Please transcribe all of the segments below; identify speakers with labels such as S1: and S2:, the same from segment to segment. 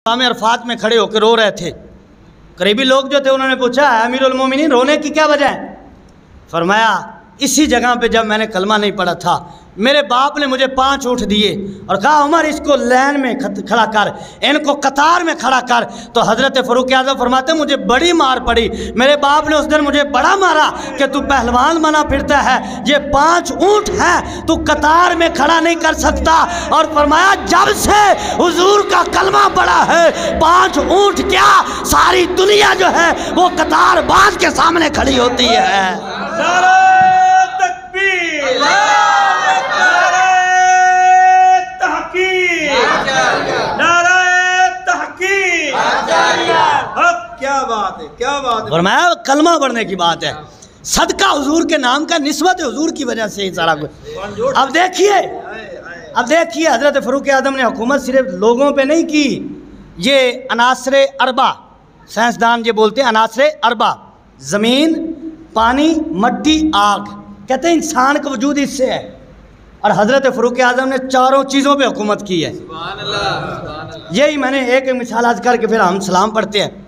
S1: मकाम अरफात में खड़े होकर रो रहे थे। करीबी लोग जो थे उन्होंने पूछा, अमीरुल मोमिनीन रोने की क्या वजह है? फरमाया, इसी जगह पे जब मैंने कलमा नहीं पढ़ा था मेरे बाप ने मुझे 5 ऊँट दिए और कहा उमर इसको लाइन में खड़ा कर, इनको कतार में खड़ा कर। तो हज़रत फ़ारूक आज़म फरमाते मुझे बड़ी मार पड़ी। मेरे बाप ने उस दिन मुझे बड़ा मारा कि तू पहलवान बना फिरता है, ये 5 ऊँट हैं, तू कतार में खड़ा नहीं कर सकता। और फरमाया जब से हुजूर का कलमा पड़ा है 5 ऊँट क्या सारी दुनिया जो है वो कतार बाज के सामने खड़ी होती है।
S2: क्या बात है, क्या बात है।
S1: फरमाया कलमा पढ़ने की बात है, सदका हुजूर के नाम का, निस्बत हुजूर की वजह से ही सारा कुछ। अब देखिए हज़रत फ़ारूक आज़म ने हुकूमत सिर्फ लोगों पे नहीं की, ये अनासरे अरबा, साइंसदान ये बोलते हैं अनासरे अरबा, ज़मीन, पानी, मट्टी, आग, कहते हैं इंसान का वजूद इससे है। और हज़रत फ़ारूक आज़म ने चारों चीज़ों पे हुकूमत की है। यही मैंने एक मिसाल आज करके फिर हम सलाम पढ़ते हैं।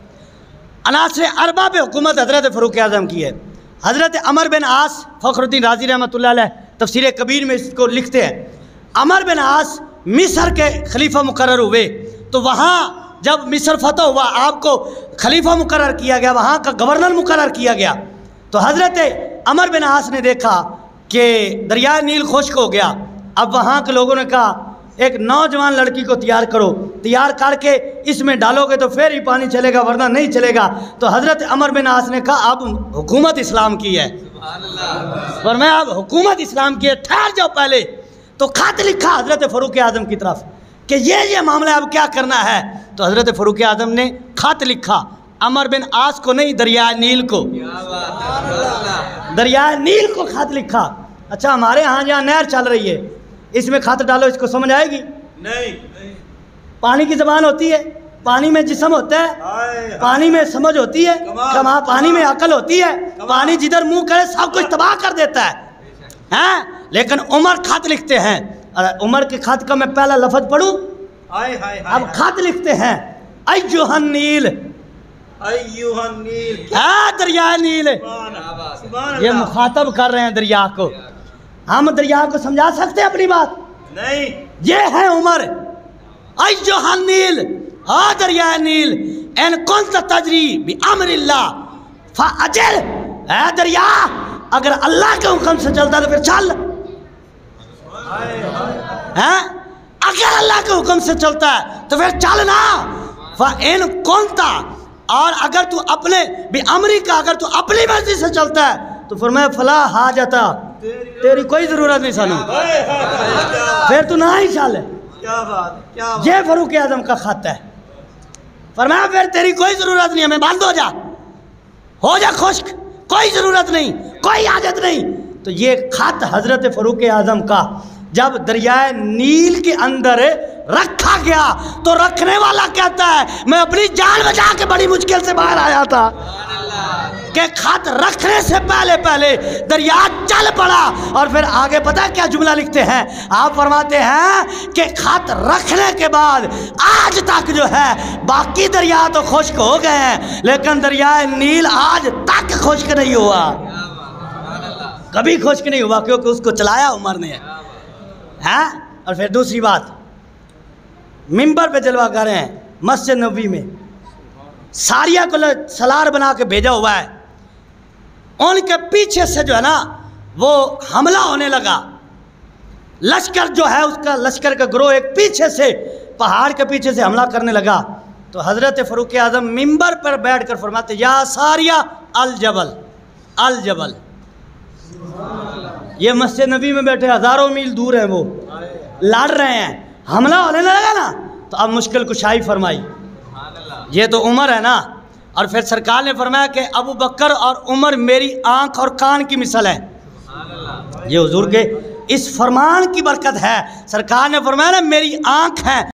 S1: अनासरे अरबा पे हुकूमत हज़रत फ़ारूक आज़म की है। हज़रत अमर बिन आस, फ़खरुद्दीन राज़ी रहमतुल्लाह अलैह तफ़सीर कबीर में इसको लिखते हैं, अमर बिन आस मिस्र के खलीफा मुकर्रर हुए तो वहाँ जब मिस्र फतह हुआ आपको खलीफा मुकर्रर किया गया, वहाँ का गवर्नर मुकर्रर किया गया। तो हज़रत अमर बिन आस ने देखा कि दरिया नील खुश्क हो गया। अब वहाँ के लोगों ने कहा एक नौजवान लड़की को तैयार करो, तैयार करके इसमें डालोगे तो फिर ही पानी चलेगा वरना नहीं चलेगा। तो हज़रत अमर बिन आस ने कहा अब हुकूमत इस्लाम की है, फरमाया अब हुकूमत इस्लाम की है, ठहर जाओ पहले। तो खत लिखा हज़रत फ़ारूक आज़म की तरफ कि ये मामला अब क्या करना है। तो हज़रत फ़ारूक आज़म ने खत लिखा अमर बिन आस को नहीं, दरिया नील को, दरिया नील को खत लिखा। अच्छा हमारे यहाँ जहाँ नहर चल रही है इसमें खत डालो, इसको समझ आएगी? नहीं। पानी की ज़बान होती है, पानी में जिस्म होता है, पानी में समझ होती है, कमा पानी में अकल होती है, पानी जिधर मुंह करे सब कुछ तबाह कर देता है, हैं? लेकिन उमर खत लिखते हैं। उमर के खत का मैं पहला लफ्ज़ पढ़ूं? अब खत लिखते हैं अय्युहन नील, दरिया नील। ये मुखातब कर रहे हैं दरिया को। हम दरिया को समझा सकते हैं अपनी बात? नहीं। ये है उमर, अय्युहन नील, आ दरिया नील, इन कुंत तजरी बि अम्रिल्लाह फअजिल। ऐ दरिया अगर अल्लाह के हुक्म से चलता तो फिर चल, हैं? अगर अल्लाह के हुक्म से चलता है तो फिर चल ना। फ़इन कुंता, और अगर तू अपने भी अमरी का, अगर तू अपनी मर्जी से चलता है तो फरमाया फला हाजता, तेरी कोई ज़रूरत नहीं सानू, फिर तू ना ही चल। क्या बात, ये फ़ारूक आज़म का खत है। फरमाया फिर तेरी कोई ज़रूरत नहीं, हमें बंद हो जा खुश्क, कोई ज़रूरत नहीं, कोई आदत नहीं। तो ये खत हज़रत फ़ारूक आज़म का जब दरियाए नील के अंदर रखा गया तो रखने वाला कहता है मैं अपनी जान बचा के बड़ी मुश्किल से बाहर आया था कि खत रखने से पहले दरिया चल पड़ा। और फिर आगे पता है क्या जुमला लिखते हैं? आप फरमाते हैं कि खत रखने के बाद आज तक जो है बाकी दरिया तो खुश्क हो गए हैं लेकिन दरियाए नील आज तक खुश्क नहीं हुआ, कभी खुश्क नहीं हुआ, क्योंकि उसको चलाया उमर ने है। और फिर दूसरी बात, मिंबर पे जलवा कर रहे हैं मस्जिद नबवी में, सारिया को सलार बना के भेजा हुआ है, उनके पीछे से जो है ना वो हमला होने लगा। लश्कर जो है उसका लश्कर का ग्रोह एक पीछे से पहाड़ के पीछे से हमला करने लगा। तो हज़रत फ़ारूक आज़म मिंबर पर बैठ कर फरमाते या सारिया अल जबल, अल जबल। ये मस्जिद नबी में बैठे हज़ारों मील दूर हैं, वो लड़ रहे हैं, हमला होने लगा ना तो अब मुश्किल कुशाई फरमाई। ये तो उमर है ना। और फिर सरकार ने फरमाया कि अबू बकर और उमर मेरी आंख और कान की मिसल है। ये हुजूर के इस फरमान की बरकत है। सरकार ने फरमाया ना मेरी आंख है